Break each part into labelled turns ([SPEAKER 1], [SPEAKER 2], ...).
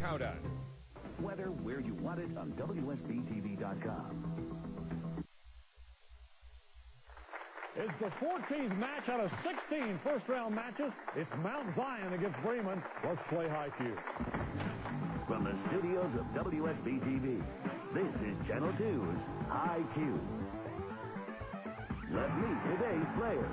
[SPEAKER 1] countdown.
[SPEAKER 2] Weather where you want it on WSBTV.com.
[SPEAKER 3] It's the 14th match out of 16 first-round matches. It's Mount Zion against Bremen. Let's play high Q.
[SPEAKER 2] From the studios of WSBTV, this is Channel 2's High Q. Let's meet today's players.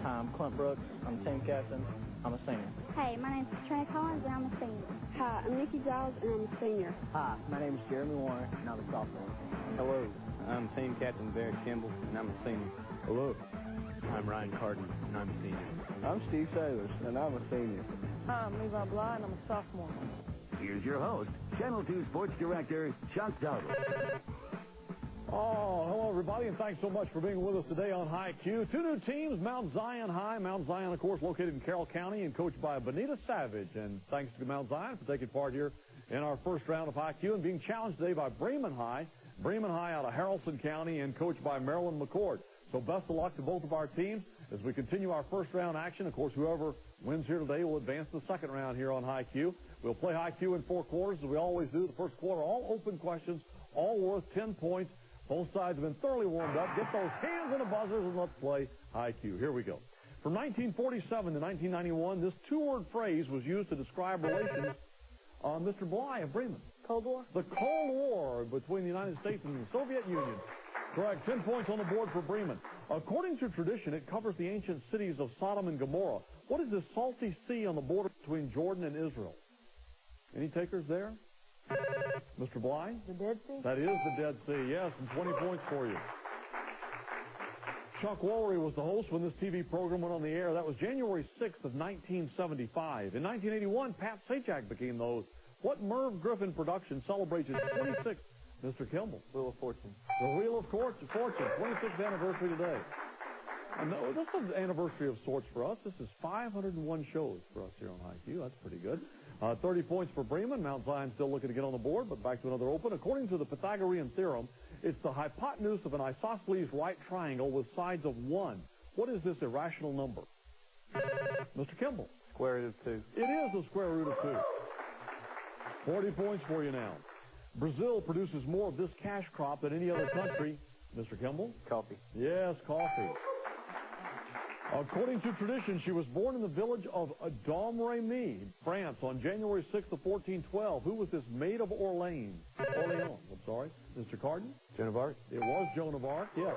[SPEAKER 4] Hi, I'm Clint Brooks. I'm team captain. I'm a senior.
[SPEAKER 5] Hey, my name's Trey Collins, and I'm a senior. Hi, I'm Nikki Giles, and I'm a senior.
[SPEAKER 4] Hi, my name is Jeremy Warren, and I'm a sophomore. Hello, I'm team captain Barry Kimball, and I'm a senior.
[SPEAKER 3] Hello.
[SPEAKER 4] I'm Ryan Carden, and I'm a senior.
[SPEAKER 6] I'm Steve Sailors, and I'm a senior.
[SPEAKER 7] Hi, I'm Levi Bly, and I'm a sophomore.
[SPEAKER 2] Here's your host, Channel 2 Sports Director, Chuck Douglas.
[SPEAKER 3] Oh, hello, everybody, and thanks so much for being with us today on High Q. Two new teams, Mount Zion High. Mount Zion, of course, located in Carroll County and coached by Benita Savage. And thanks to Mount Zion for taking part here in our first round of High Q and being challenged today by Bremen High. Bremen High out of Haralson County and coached by Marilyn McCord. So best of luck to both of our teams as we continue our first round action. Of course, whoever wins here today will advance to the second round here on High Q. We'll play High Q in 4 quarters, as we always do. The first quarter, all open questions, all worth 10 points. Both sides have been thoroughly warmed up. Get those hands on the buzzers and let's play High Q. Here we go. From 1947 to 1991, this two-word phrase was used to describe relations on Mr. Bly of Bremen.
[SPEAKER 7] Cold War?
[SPEAKER 3] The Cold War between the United States and the Soviet Union. Correct. 10 points on the board for Bremen. According to tradition, it covers the ancient cities of Sodom and Gomorrah. What is this salty sea on the border between Jordan and Israel? Any takers there? Mr. Bly?
[SPEAKER 7] The Dead Sea?
[SPEAKER 3] That is the Dead Sea, yes, and 20 points for you. Chuck Woolery was the host when this TV program went on the air. That was January 6th of 1975. In 1981, Pat Sajak became the host. What Merv Griffin production celebrates its 26th, Mr. Kimball?
[SPEAKER 4] Wheel of Fortune.
[SPEAKER 3] The Wheel of Fortune, 26th anniversary today. And this is an anniversary of sorts for us. This is 501 shows for us here on High Q. That's pretty good. 30 points for Bremen. Mount Zion still looking to get on the board, but back to another open. According to the Pythagorean theorem, it's the hypotenuse of an isosceles right triangle with sides of 1. What is this irrational number? Mr. Kimball.
[SPEAKER 4] Square root of 2.
[SPEAKER 3] It is the square root of 2. 40 points for you now. Brazil produces more of this cash crop than any other country. Mr. Kimball?
[SPEAKER 4] Coffee.
[SPEAKER 3] Yes, coffee. According to tradition, she was born in the village of Domremy, France, on January 6th of 1412. Who was this Maid of Orleans? Mr. Carden?
[SPEAKER 4] Joan of Arc.
[SPEAKER 3] It was Joan of Arc, yes.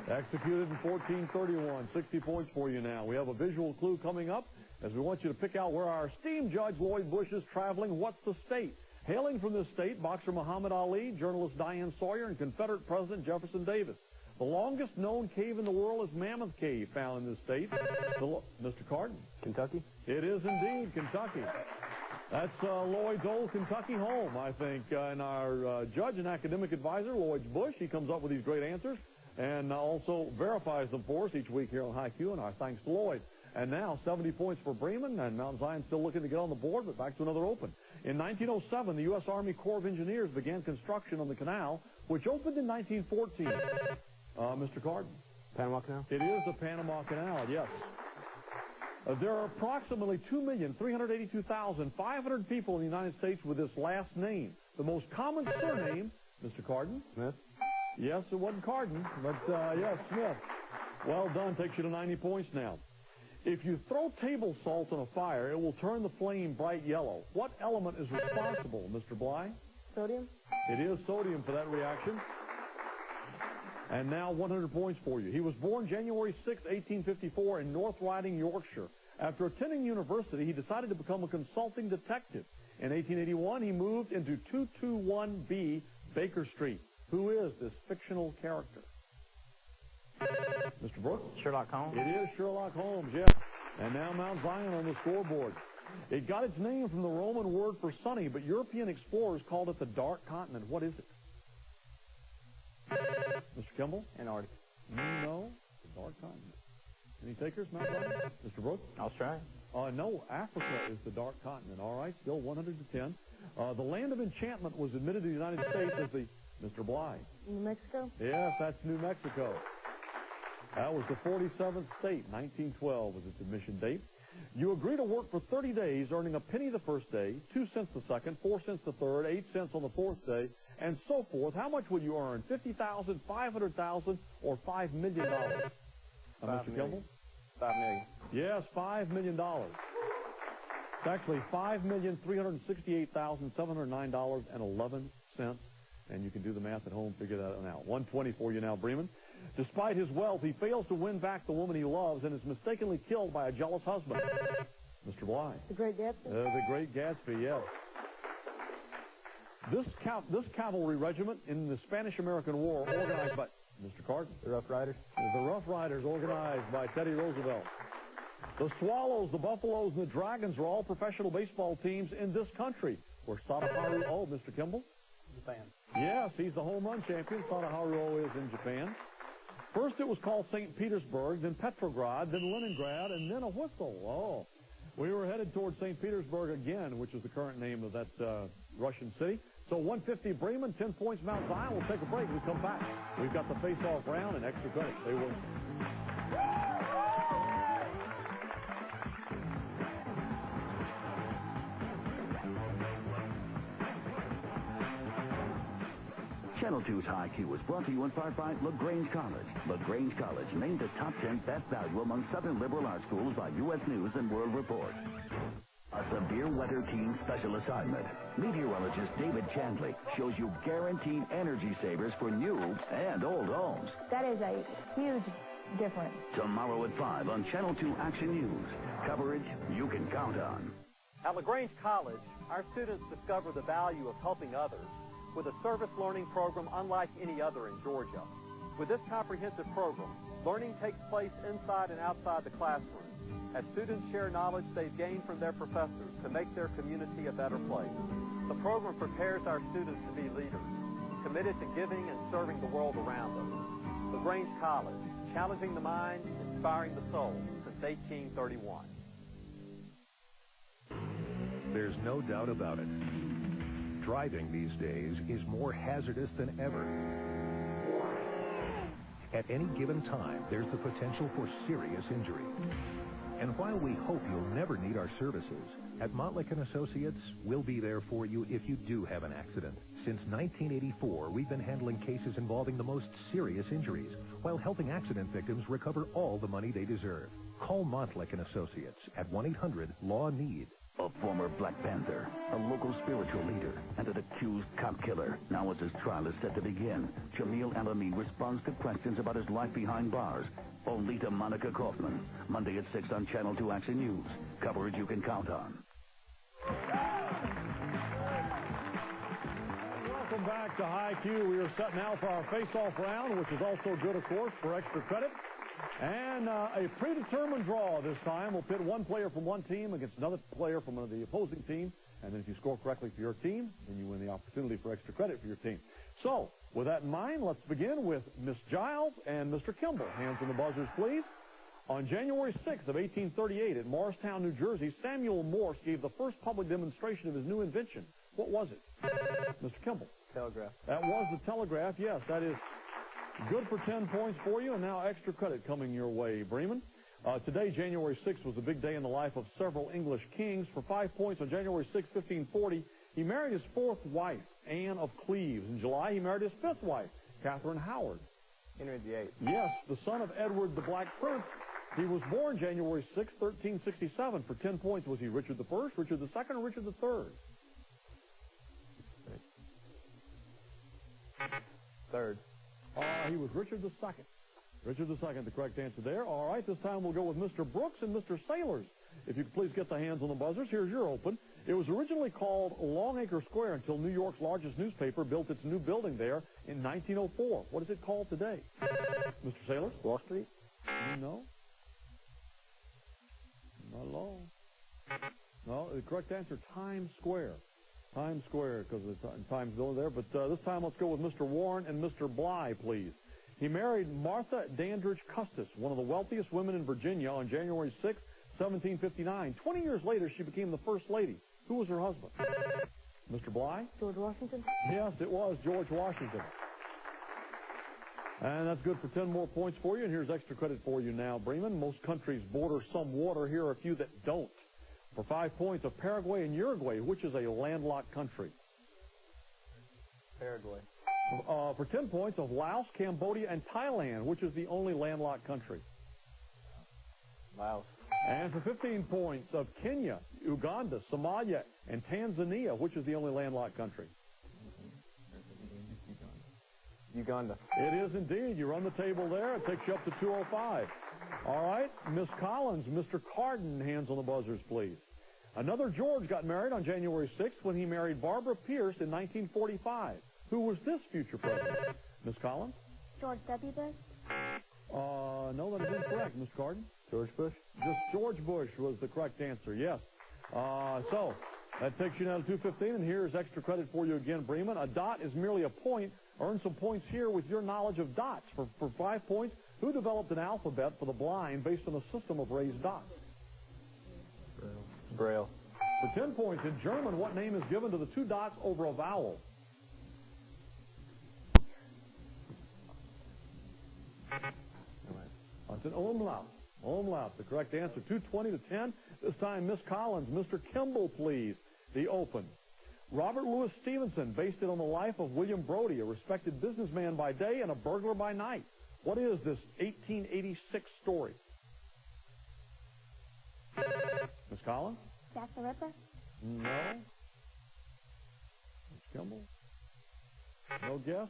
[SPEAKER 3] Executed in 1431. 60 points for you now. We have a visual clue coming up as we want you to pick out where our esteemed Judge Lloyd Bush is traveling. What's the state? Hailing from this state, boxer Muhammad Ali, journalist Diane Sawyer, and Confederate President Jefferson Davis. The longest known cave in the world is Mammoth Cave, found in this state. Mr. Carden?
[SPEAKER 4] Kentucky.
[SPEAKER 3] It is indeed Kentucky. That's Lloyd's old Kentucky home, I think. And our judge and academic advisor, Lloyd Bush, he comes up with these great answers and also verifies them for us each week here on High Q, and our thanks to Lloyd. And now 70 points for Bremen, and Mount Zion still looking to get on the board, but back to another open. In 1907, the U.S. Army Corps of Engineers began construction on the canal, which opened in 1914. Mr. Carden?
[SPEAKER 4] Panama Canal.
[SPEAKER 3] It is the Panama Canal, yes. There are approximately 2,382,500 people in the United States with this last name. The most common surname, Mr. Carden?
[SPEAKER 4] Smith.
[SPEAKER 3] Yes, it wasn't Carden, but yes, Smith. Well done. Takes you to 90 points now. If you throw table salt on a fire, it will turn the flame bright yellow. What element is responsible, Mr. Bly?
[SPEAKER 7] Sodium?
[SPEAKER 3] It is sodium for that reaction. And now 100 points for you. He was born January 6, 1854 in North Riding, Yorkshire. After attending university, he decided to become a consulting detective. In 1881, he moved into 221B Baker Street. Who is this fictional character? Mr. Brooks?
[SPEAKER 4] Sherlock Holmes.
[SPEAKER 3] It is Sherlock Holmes, yes. And now Mount Zion on the scoreboard. It got its name from the Roman word for sunny, but European explorers called it the Dark Continent. What is it? Mr. Kimball?
[SPEAKER 4] Antarctica.
[SPEAKER 3] No, the Dark Continent. Any takers, Mount Zion? Mr. Brooks?
[SPEAKER 4] Australia.
[SPEAKER 3] No, Africa is the Dark Continent. All right, still 100 to 10. The land of enchantment was admitted to the United States as the... Mr. Bly?
[SPEAKER 7] New Mexico?
[SPEAKER 3] Yes, that's New Mexico. That was the 47th state. 1912 was its admission date. You agree to work for 30 days, earning a penny the first day, 2 cents the second, 4 cents the third, 8 cents on the fourth day, and so forth. How much would you earn? $50,000, $500,000, or $5 million? Mr. Kimball?
[SPEAKER 4] $5 million.
[SPEAKER 3] Yes, $5 million. It's actually $5,368,709.11. And you can do the math at home, figure that out. 120 for you now, Bremen. Despite his wealth, he fails to win back the woman he loves and is mistakenly killed by a jealous husband. Mr. Bly.
[SPEAKER 7] The Great Gatsby?
[SPEAKER 3] The Great Gatsby, yes. This cavalry regiment in the Spanish-American War, organized by Mr. Carden.
[SPEAKER 4] The Rough Riders?
[SPEAKER 3] The Rough Riders, organized by Teddy Roosevelt. The Swallows, the Buffaloes, and the Dragons are all professional baseball teams in this country. Where Sadaharu, Mr. Kimball?
[SPEAKER 4] Japan.
[SPEAKER 3] Yes, he's the home run champion. Sadaharu is in Japan. First it was called St. Petersburg, then Petrograd, then Leningrad, and then a whistle. Oh, we were headed towards St. Petersburg again, which is the current name of that Russian city. So 150 Bremen, 10 points Mount Zion. We'll take a break. We come back. We've got the face-off round and extra credit. Stay with us.
[SPEAKER 2] Channel 2's High Q is brought to you in part by LaGrange College. LaGrange College named the top 10 best value among Southern liberal arts schools by U.S. News and World Report. A severe weather team special assignment. Meteorologist David Chandley shows you guaranteed energy savers for new and old homes.
[SPEAKER 7] That is a huge difference.
[SPEAKER 2] Tomorrow at 5 on Channel 2 Action News. Coverage you can count on.
[SPEAKER 1] At LaGrange College, our students discover the value of helping others with a service learning program unlike any other in Georgia. With this comprehensive program, learning takes place inside and outside the classroom as students share knowledge they've gained from their professors to make their community a better place. The program prepares our students to be leaders, committed to giving and serving the world around us. LaGrange College, challenging the mind, inspiring the soul since 1831.
[SPEAKER 8] There's no doubt about it. Driving these days is more hazardous than ever. At any given time, there's the potential for serious injury. And while we hope you'll never need our services, at Montlick & Associates, we'll be there for you if you do have an accident. Since 1984, we've been handling cases involving the most serious injuries, while helping accident victims recover all the money they deserve. Call Montlick & Associates at 1-800-LAW-NEED.
[SPEAKER 2] A former Black Panther, a local spiritual leader, and an accused cop killer. Now as his trial is set to begin, Jamil Alameen responds to questions about his life behind bars. Only to Monica Kaufman. Monday at 6 on Channel 2 Action News. Coverage you can count on.
[SPEAKER 3] Welcome back to High Q. We are set now for our face-off round, which is also good, of course, for extra credit. And a predetermined draw this time. We'll pit one player from one team against another player from the opposing team. And then if you score correctly for your team, then you win the opportunity for extra credit for your team. So, with that in mind, let's begin with Miss Giles and Mr. Kimball. Hands on the buzzers, please. On January 6th of 1838 at Morristown, New Jersey, Samuel Morse gave the first public demonstration of his new invention. What was it? Mr. Kimball.
[SPEAKER 4] Telegraph.
[SPEAKER 3] That was the telegraph, yes. That is good for 10 points for you, and now extra credit coming your way, Bremen. Today, January 6th, was a big day in the life of several English kings. For 5 points on January 6, 1540, he married his fourth wife, Anne of Cleves. In July, he married his fifth wife, Catherine Howard.
[SPEAKER 4] Henry VIII.
[SPEAKER 3] Yes, the son of Edward the Black Prince. He was born January 6, 1367. For 10 points, was he Richard I, Richard II, or Richard III?
[SPEAKER 4] Third.
[SPEAKER 3] He was Richard II. Richard II, the correct answer there. All right, this time we'll go with Mr. Brooks and Mr. Sailors. If you could please get the hands on the buzzers. Here's your open. It was originally called Longacre Square until New York's largest newspaper built its new building there in 1904. What is it called today? Mr. Sailors?
[SPEAKER 4] Wall Street?
[SPEAKER 3] No. Not at all. No, the correct answer, Times Square. Times Square, because of the Times building there. But this time let's go with Mr. Warren and Mr. Bly, please. He married Martha Dandridge Custis, one of the wealthiest women in Virginia, on January 6, 1759. 20 years later, she became the First Lady. Who was her husband? Mr. Bly?
[SPEAKER 7] George Washington?
[SPEAKER 3] Yes, it was George Washington. And that's good for 10 more points for you. And here's extra credit for you now, Bremen. Most countries border some water. Here are a few that don't. For 5 points, of Paraguay and Uruguay, which is a landlocked country.
[SPEAKER 4] Paraguay.
[SPEAKER 3] For 10 points, of Laos, Cambodia, and Thailand, which is the only landlocked country.
[SPEAKER 4] Laos.
[SPEAKER 3] And for 15 points, of Kenya, Uganda, Somalia, and Tanzania, which is the only landlocked country.
[SPEAKER 4] Uganda.
[SPEAKER 3] It is indeed. You run the table there. It takes you up to 205. All right, Miss Collins, Mr. Carden, hands on the buzzers, please. Another George got married on January 6th when he married Barbara Pierce in 1945. Who was this future president? Miss Collins?
[SPEAKER 5] George W. Bush.
[SPEAKER 3] No, that is incorrect, Miss Carden.
[SPEAKER 4] George Bush.
[SPEAKER 3] Just George Bush was the correct answer, yes. So that takes you now to 215, and here's extra credit for you again, Bremen. A dot is merely a point. Earn some points here with your knowledge of dots. For 5 points, who developed an alphabet for the blind based on a system of raised dots?
[SPEAKER 4] Braille.
[SPEAKER 3] For 10 points, in German, what name is given to the 2 dots over a vowel? It's an umlaut. Umlaut, the correct answer. 220 to 10. This time, Miss Collins. Mr. Kimball, please. The open. Robert Louis Stevenson based it on the life of William Brodie, a respected businessman by day and a burglar by night. What is this 1886 story? Miss Collins?
[SPEAKER 5] Jack the Ripper.
[SPEAKER 3] No. Miss Kimball? No guess?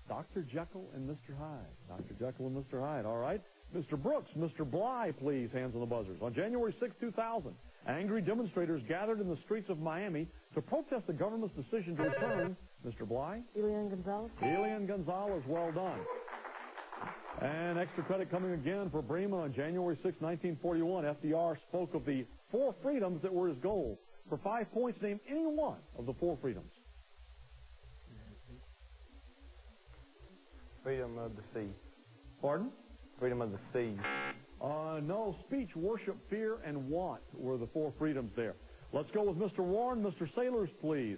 [SPEAKER 3] Dr. Jekyll and Mr. Hyde. Dr. Jekyll and Mr. Hyde. All right. Mr. Brooks, Mr. Bly, please, hands on the buzzers. On January 6, 2000, angry demonstrators gathered in the streets of Miami to protest the government's decision to return, Mr. Bly?
[SPEAKER 7] Elian Gonzalez.
[SPEAKER 3] Elian Gonzalez, well done. And extra credit coming again for Bremen on January 6, 1941. FDR spoke of the 4 freedoms that were his goal. For 5 points, name any one of the 4 freedoms.
[SPEAKER 4] Freedom of the sea.
[SPEAKER 3] Pardon?
[SPEAKER 4] Freedom of the sea.
[SPEAKER 3] No, speech, worship, fear, and want were the 4 freedoms there. Let's go with Mr. Warren. Mr. Sailors, please.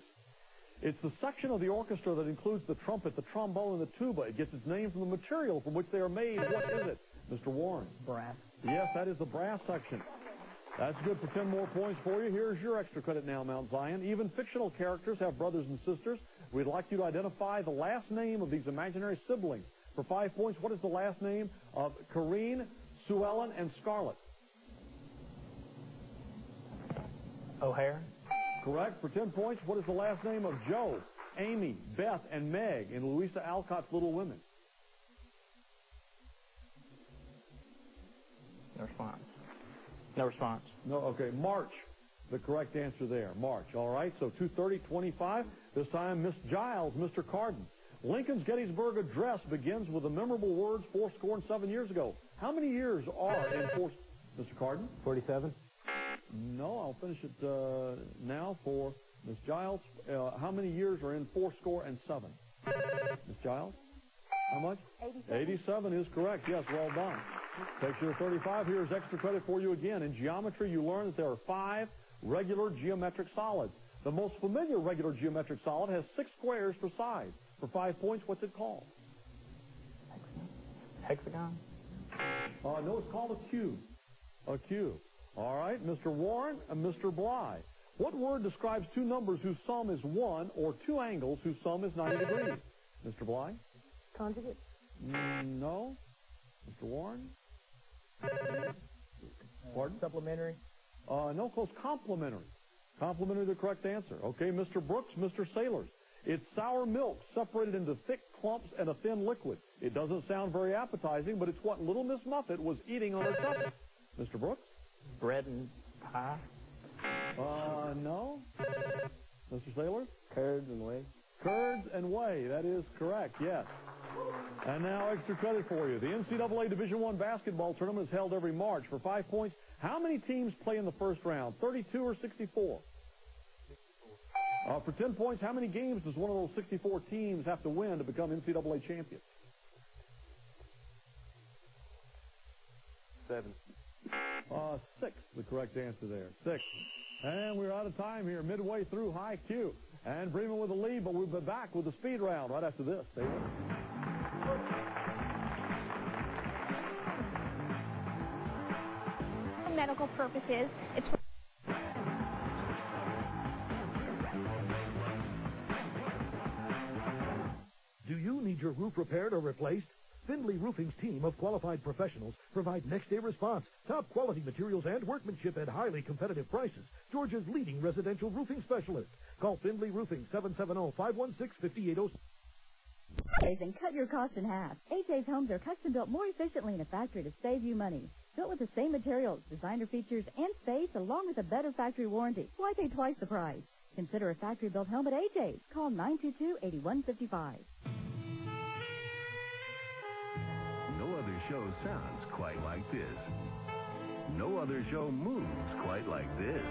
[SPEAKER 3] It's the section of the orchestra that includes the trumpet, the trombone, and the tuba. It gets its name from the material from which they are made. What is it, Mr. Warren?
[SPEAKER 7] Brass.
[SPEAKER 3] Yes, that is the brass section. That's good for 10 more points for you. Here's your extra credit now, Mount Zion. Even fictional characters have brothers and sisters. We'd like you to identify the last name of these imaginary siblings. For 5 points, what is the last name of Corrine, Sue Ellen, and Scarlett?
[SPEAKER 4] O'Hare.
[SPEAKER 3] Correct. For 10 points, what is the last name of Joe, Amy, Beth, and Meg in Louisa Alcott's Little Women?
[SPEAKER 4] No response. No response.
[SPEAKER 3] No, okay, March. The correct answer there, March. All right, so 230-25. This time, Miss Giles, Mr. Carden. Lincoln's Gettysburg Address begins with the memorable words 7 years ago. How many years are in Mr. Carden?
[SPEAKER 4] 47.
[SPEAKER 3] No, I'll finish it now for Miss Giles. How many years are in 7? Miss Giles? How much?
[SPEAKER 5] 87.
[SPEAKER 3] 87 is correct. Yes, well done. Takes you to 35. Here's extra credit for you again. In geometry, you learn that there are 5 regular geometric solids. The most familiar regular geometric solid has 6 squares per side. For 5 points, what's it called?
[SPEAKER 4] Hexagon.
[SPEAKER 3] No, it's called a cube. A cube. All right, Mr. Warren and Mr. Bly. What word describes 2 numbers whose sum is 1 or 2 angles whose sum is 90 degrees? Mr. Bly?
[SPEAKER 7] Conjugate.
[SPEAKER 3] No. Mr. Warren? Pardon?
[SPEAKER 7] Supplementary.
[SPEAKER 3] No, close. Complementary. Complementary the correct answer. Okay, Mr. Brooks, Mr. Sailors. It's sour milk separated into thick clumps and a thin liquid. It doesn't sound very appetizing, but it's what Little Miss Muffet was eating on her tuppence. Mr. Brooks?
[SPEAKER 4] Bread and pie.
[SPEAKER 3] No. Mr. Sailors?
[SPEAKER 6] Curds and whey.
[SPEAKER 3] Curds and whey. That is correct, yes. And now extra credit for you. The NCAA Division I basketball tournament is held every March. For 5 points, how many teams play in the first round, 32 or 64? For 10 points, how many games does one of those 64 teams have to win to become NCAA champions?
[SPEAKER 4] 7.
[SPEAKER 3] 6, the correct answer there. 6. And we're out of time here, midway through High Q. And Bremen with the lead, but we'll be back with the speed round right after this. Stay with us.
[SPEAKER 5] For medical purposes, it's
[SPEAKER 9] your roof repaired or replaced? Findlay Roofing's team of qualified professionals provide next-day response, top-quality materials and workmanship at highly competitive prices. Georgia's leading residential roofing specialist. Call Findlay Roofing, 770-516-5806.
[SPEAKER 10] And cut your costs in half. AJ's homes are custom built more efficiently in a factory to save you money. Built with the same materials, designer features, and space, along with a better factory warranty. Why pay twice the price? Consider a factory-built home at AJ's. Call 922-8155.
[SPEAKER 8] No other show sounds quite like this. No other show moves quite like this.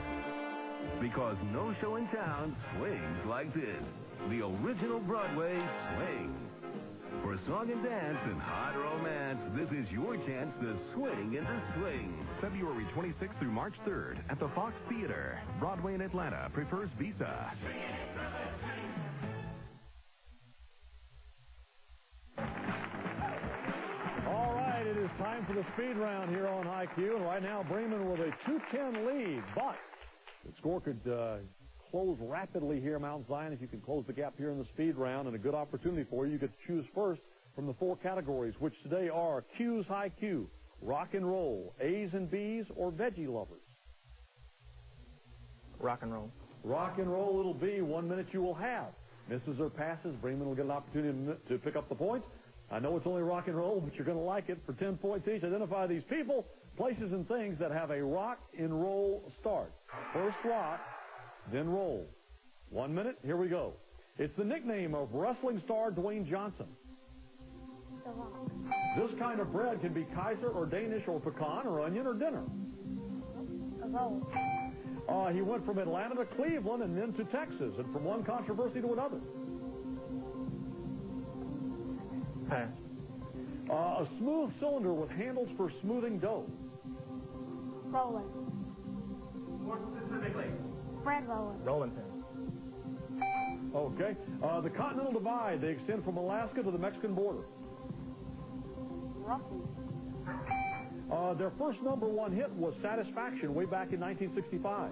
[SPEAKER 8] Because no show in town swings like this. The original Broadway swing. For song and dance and hot romance, this is your chance to swing into swing. February 26th through March 3rd at the Fox Theater. Broadway in Atlanta prefers Visa.
[SPEAKER 3] All right, it is time for the speed round here on IQ. And right now, Bremen with a 2-10 lead. But the score could close rapidly here, Mount Zion, if you can close the gap here in the speed round. And a good opportunity for you. You get to choose first from the 4 categories, which today are Q's High Q, Rock and Roll, A's and B's, or Veggie Lovers.
[SPEAKER 4] Rock and roll.
[SPEAKER 3] Rock and Roll it'll be. 1 minute you will have. Misses or passes, Bremen will get an opportunity to pick up the points. I know it's only rock and roll, but you're going to like it. For 10 points each, identify these people, places, and things that have a rock and roll start. First rock, then roll. 1 minute, here we go. It's the nickname of wrestling star Dwayne Johnson.
[SPEAKER 5] The Rock.
[SPEAKER 3] This kind of bread can be Kaiser or Danish or pecan or onion or dinner.
[SPEAKER 5] A roll.
[SPEAKER 3] He went from Atlanta to Cleveland and then to Texas, and from one controversy to another.
[SPEAKER 4] Pass.
[SPEAKER 3] A smooth cylinder with handles for smoothing dough.
[SPEAKER 5] Roller.
[SPEAKER 4] More specifically.
[SPEAKER 5] Bread roller.
[SPEAKER 4] Rolling pin.
[SPEAKER 3] Okay. The Continental Divide, they extend from Alaska to the Mexican border.
[SPEAKER 5] Rocky.
[SPEAKER 3] Their first #1 hit was Satisfaction way back in 1965.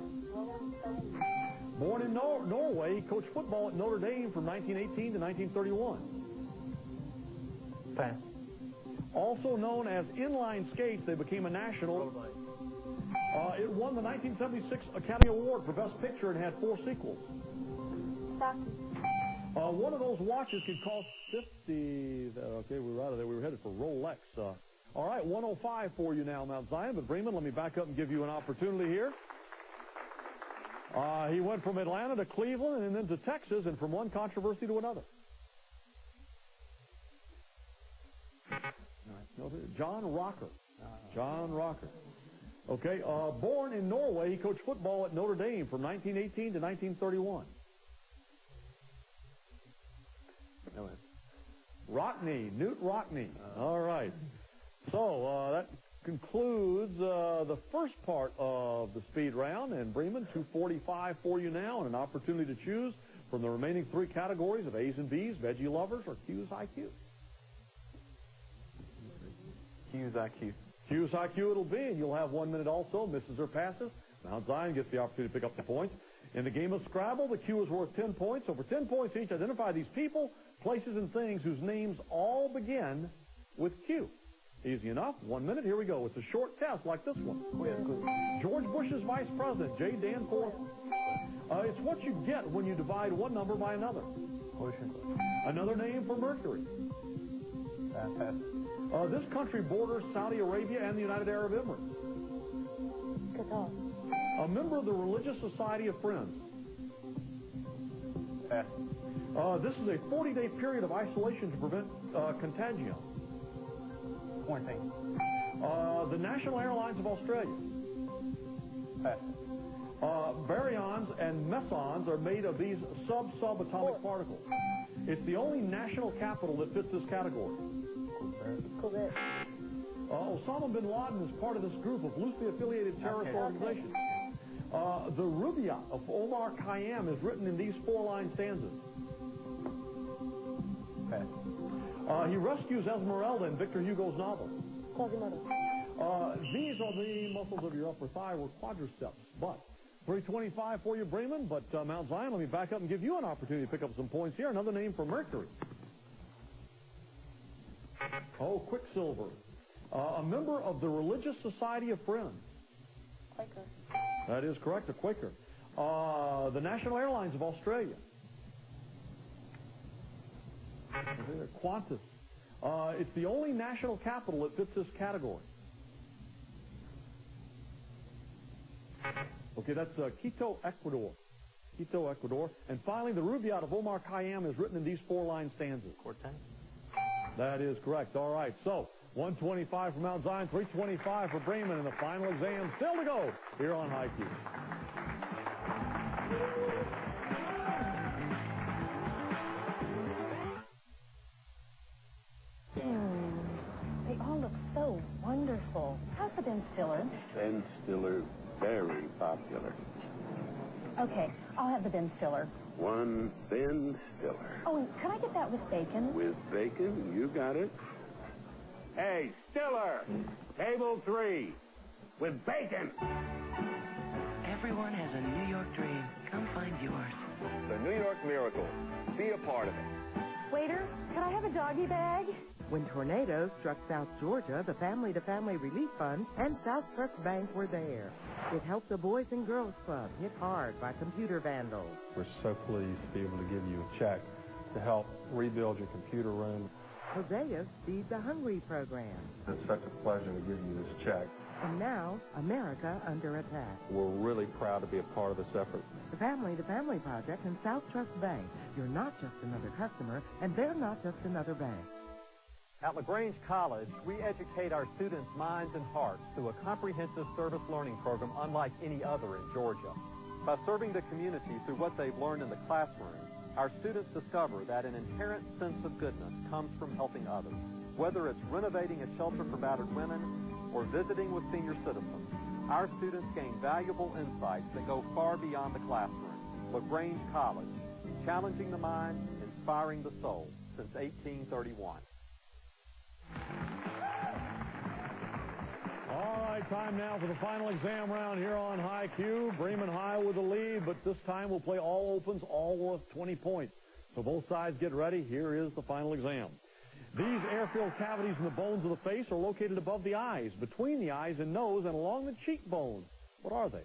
[SPEAKER 3] Born in Norway, he coached football at Notre Dame from 1918 to 1931.
[SPEAKER 4] Pass.
[SPEAKER 3] Also known as inline skates, they became a national. It won the 1976 Academy Award for Best Picture and had 4 sequels.
[SPEAKER 5] Rocky.
[SPEAKER 3] One of those watches could cost 50. Okay, we were out of there. We were headed for Rolex. All right, 105 for you now, Mount Zion. But Bremen, let me back up and give you an opportunity here. He went from Atlanta to Cleveland and then to Texas, and from one controversy to another. John Rocker. John Rocker. Okay, born in Norway, he coached football at Notre Dame from 1918 to 1931. Rockney, Newt Rockney. All right. So that concludes the first part of the speed round. And Bremen, 245 for you now, and an opportunity to choose from the remaining 3 categories of A's and B's, Veggie Lovers, or Q's IQ.
[SPEAKER 4] Q's IQ.
[SPEAKER 3] Q's IQ it'll be, and you'll have 1 minute also. Misses or passes. Mount Zion gets the opportunity to pick up the points. In the game of Scrabble, the Q is worth 10 points. So for 10 points each, identify these people, places, and things whose names all begin with Q. Easy enough. 1 minute. Here we go. It's a short test like this one. George Bush's vice president, J. Danforth. It's what you get when you divide one number by another. Another name for Mercury. This country borders Saudi Arabia and the United Arab Emirates.
[SPEAKER 5] Qatar.
[SPEAKER 3] A member of the Religious Society of Friends. This is a 40-day period of isolation to prevent contagion.
[SPEAKER 4] Quarantine.
[SPEAKER 3] The national airlines of Australia. Baryons and mesons are made of these subatomic particles. It's the only national capital that fits this category.
[SPEAKER 5] Quebec.
[SPEAKER 3] Osama bin Laden is part of this group of loosely affiliated terrorist organizations. The Rubaiyat of Omar Khayyam is written in these 4-line stanzas. He rescues Esmeralda in Victor Hugo's novel.
[SPEAKER 5] Quasimodo.
[SPEAKER 3] These are the muscles of your upper thigh or quadriceps. But 325 for you, Bremen. But Mount Zion, let me back up and give you an opportunity to pick up some points here. Another name for Mercury. Oh, Quicksilver. A member of the Religious Society of Friends.
[SPEAKER 7] Quaker.
[SPEAKER 3] That is correct, a Quaker. The National Airlines of Australia. Qantas. It's the only national capital that fits this category. Okay, that's Quito, Ecuador. Quito, Ecuador. And finally, the Rubaiyat of Omar Khayyam is written in these four-line stanzas.
[SPEAKER 4] Cortez. That
[SPEAKER 3] is correct. All right, so 125 for Mount Zion, 325 for Bremen, and the final exam still to go here on High Q.
[SPEAKER 7] They all look so wonderful. How's the Ben Stiller?
[SPEAKER 6] Ben Stiller, very popular.
[SPEAKER 7] Okay, I'll have the Ben Stiller.
[SPEAKER 6] One Ben Stiller.
[SPEAKER 7] Oh, and could I get that with bacon?
[SPEAKER 6] With bacon, you got it.
[SPEAKER 11] Hey, Stiller, table 3, with bacon.
[SPEAKER 12] Everyone has a New York dream. Come find yours.
[SPEAKER 1] The New York Miracle. Be a part of it.
[SPEAKER 7] Waiter, could I have a doggy bag?
[SPEAKER 13] When tornadoes struck South Georgia, the Family to Family Relief Fund and South Trust Bank were there. It helped the Boys and Girls Club hit hard by computer vandals.
[SPEAKER 14] We're so pleased to be able to give you a check to help rebuild your computer room.
[SPEAKER 13] Hosea's Feed the Hungry program.
[SPEAKER 14] It's such a pleasure to give you this check.
[SPEAKER 13] And now, America Under Attack.
[SPEAKER 14] We're really proud to be a part of this effort.
[SPEAKER 13] The Family to Family Project and South Trust Bank. You're not just another customer, and they're not just another bank.
[SPEAKER 1] At LaGrange College, we educate our students' minds and hearts through a comprehensive service learning program unlike any other in Georgia. By serving the community through what they've learned in the classroom, our students discover that an inherent sense of goodness comes from helping others. Whether it's renovating a shelter for battered women or visiting with senior citizens, our students gain valuable insights that go far beyond the classroom. LaGrange College, challenging the mind, inspiring the soul since 1831.
[SPEAKER 3] All right, time now for the final exam round here on High Q. Bremen High with the lead, but this time we'll play all opens, all worth 20 points. So both sides get ready. Here is the final exam. These air-filled cavities in the bones of the face are located above the eyes, between the eyes and nose, and along the cheekbones. What are they?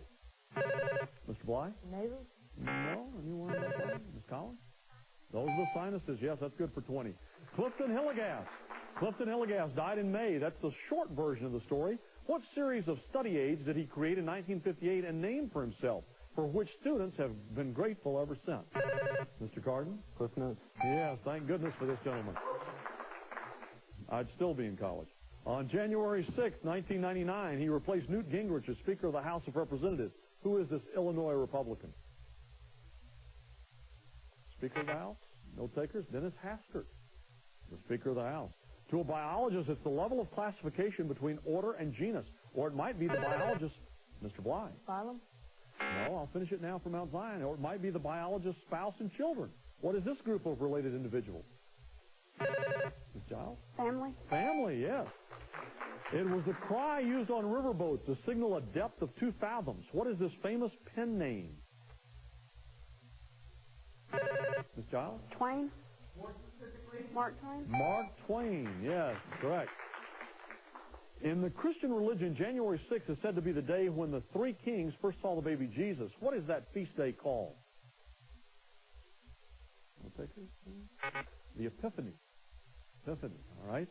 [SPEAKER 3] Mr. Bly?
[SPEAKER 7] Nasal?
[SPEAKER 3] No. Anyone else? Ms. Collins? Those are the sinuses. Yes, that's good for 20. Clifton Hillegas. Clifton Hillegas died in May. That's the short version of the story. What series of study aids did he create in 1958 and name for himself, for which students have been grateful ever since? Mr. Carden?
[SPEAKER 14] Cliff Notes.
[SPEAKER 3] Yes, thank goodness for this gentleman. I'd still be in college. On January 6, 1999, he replaced Newt Gingrich as Speaker of the House of Representatives. Who is this Illinois Republican? Speaker of the House? No takers? Dennis Hastert, the Speaker of the House. To a biologist, it's the level of classification between order and genus. Or it might be the biologist, Mr. Bly.
[SPEAKER 7] Phylum?
[SPEAKER 3] No, I'll finish it now for Mount Zion. Or it might be the biologist's spouse and children. What is this group of related individuals? Ms. Giles?
[SPEAKER 5] Family.
[SPEAKER 3] Family, yes. It was the cry used on riverboats to signal a depth of 2 fathoms. What is this famous pen name? Ms. Giles?
[SPEAKER 5] Twain. Mark Twain?
[SPEAKER 3] Mark Twain, yes, correct. In the Christian religion, January 6th is said to be the day when the 3 kings first saw the baby Jesus. What is that feast day called? The Epiphany. Epiphany, all right?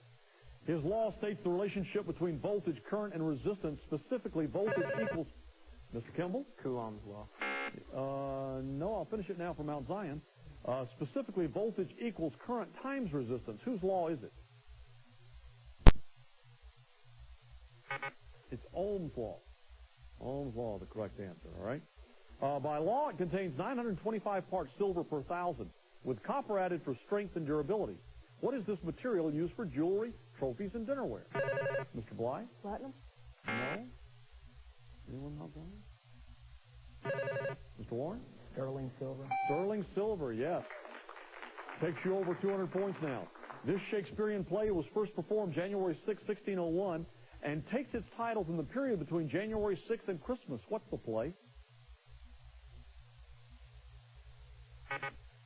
[SPEAKER 3] His law states the relationship between voltage, current, and resistance, specifically voltage equals... Mr. Kimball?
[SPEAKER 4] Coulomb's law.
[SPEAKER 3] No, I'll finish it now for Mount Zion. Specifically, voltage equals current times resistance. Whose law is it? It's Ohm's law. Ohm's law, the correct answer, all right? By law, it contains 925 parts silver per 1,000, with copper added for strength and durability. What is this material used for jewelry, trophies, and dinnerware? Mr. Bly?
[SPEAKER 7] Platinum?
[SPEAKER 3] No. Anyone not Bly? Mr. Warren?
[SPEAKER 4] Sterling silver.
[SPEAKER 3] Sterling silver, yes. Takes you over 200 points now. This Shakespearean play was first performed January 6, 1601, and takes its title from the period between January 6th and Christmas. What's the play?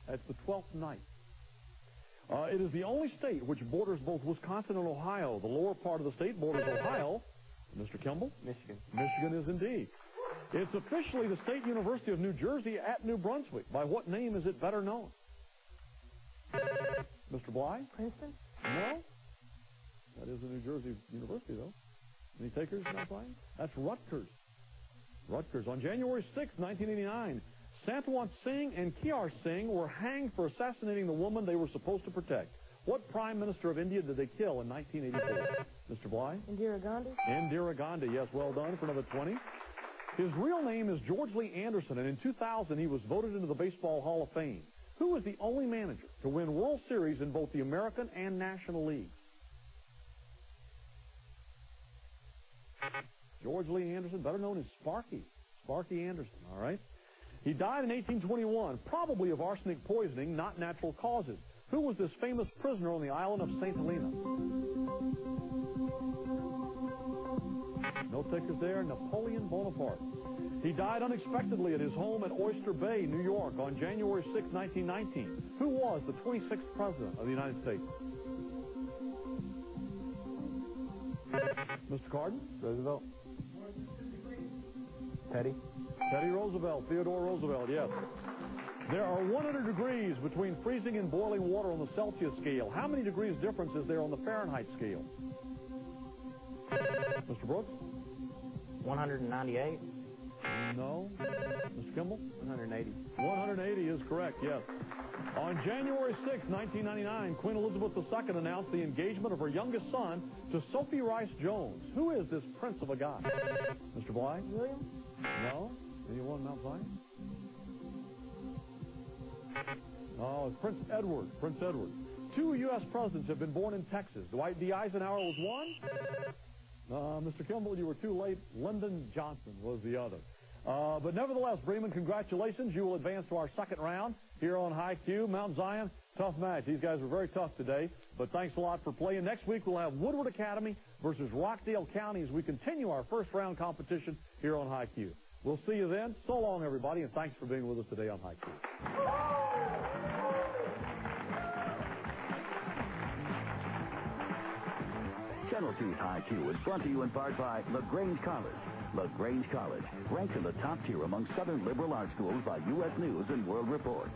[SPEAKER 3] That's the 12th night. It is the only state which borders both Wisconsin and Ohio. The lower part of the state borders Ohio. Mr. Kimball?
[SPEAKER 4] Michigan.
[SPEAKER 3] Michigan is indeed. It's officially the State University of New Jersey at New Brunswick. By what name is it better known? Mr. Bly?
[SPEAKER 7] Princeton?
[SPEAKER 3] No. That is the New Jersey University, though. Any takers, Mount Zion? That's Rutgers. Rutgers. On January 6, 1989, Santawant Singh and Kiar Singh were hanged for assassinating the woman they were supposed to protect. What Prime Minister of India did they kill in 1984? Mr. Bly?
[SPEAKER 7] Indira Gandhi?
[SPEAKER 3] Indira Gandhi, yes. Well done for another 20. His real name is George Lee Anderson, and in 2000 he was voted into the Baseball Hall of Fame. Who was the only manager to win World Series in both the American and National Leagues? George Lee Anderson, better known as Sparky. Sparky Anderson, all right? He died in 1821, probably of arsenic poisoning, not natural causes. Who was this famous prisoner on the island of St. Helena? No takers there. Napoleon Bonaparte. He died unexpectedly at his home at Oyster Bay, New York, on January 6, 1919. Who was the 26th president of the United States? Mr. Carden?
[SPEAKER 4] Roosevelt. Teddy.
[SPEAKER 3] Teddy Roosevelt, Theodore Roosevelt, yes. There are 100 degrees between freezing and boiling water on the Celsius scale. How many degrees difference is there on the Fahrenheit scale? Mr. Brooks?
[SPEAKER 4] 198.
[SPEAKER 3] No. Mr. Kimball?
[SPEAKER 4] 180.
[SPEAKER 3] 180 is correct, yes. On January 6, 1999, Queen Elizabeth II announced the engagement of her youngest son to Sophie Rice Jones. Who is this prince of a guy? Mr. Bly?
[SPEAKER 7] William?
[SPEAKER 3] No. Anyone, Mount Zion? Oh, it's Prince Edward. Prince Edward. 2 U.S. presidents have been born in Texas. Dwight D. Eisenhower was one. Mr. Kimball, you were too late. Lyndon Johnson was the other. But nevertheless, Bremen, congratulations. You will advance to our second round here on High Q. Mount Zion, tough match. These guys were very tough today, but thanks a lot for playing. Next week, we'll have Woodward Academy versus Rockdale County as we continue our first round competition here on High Q. We'll see you then. So long, everybody, and thanks for being with us today on High Q.
[SPEAKER 2] Channel 2's High Q is brought to you in part by LaGrange College. LaGrange College, ranked in the top tier among Southern liberal arts schools by U.S. News and World Report.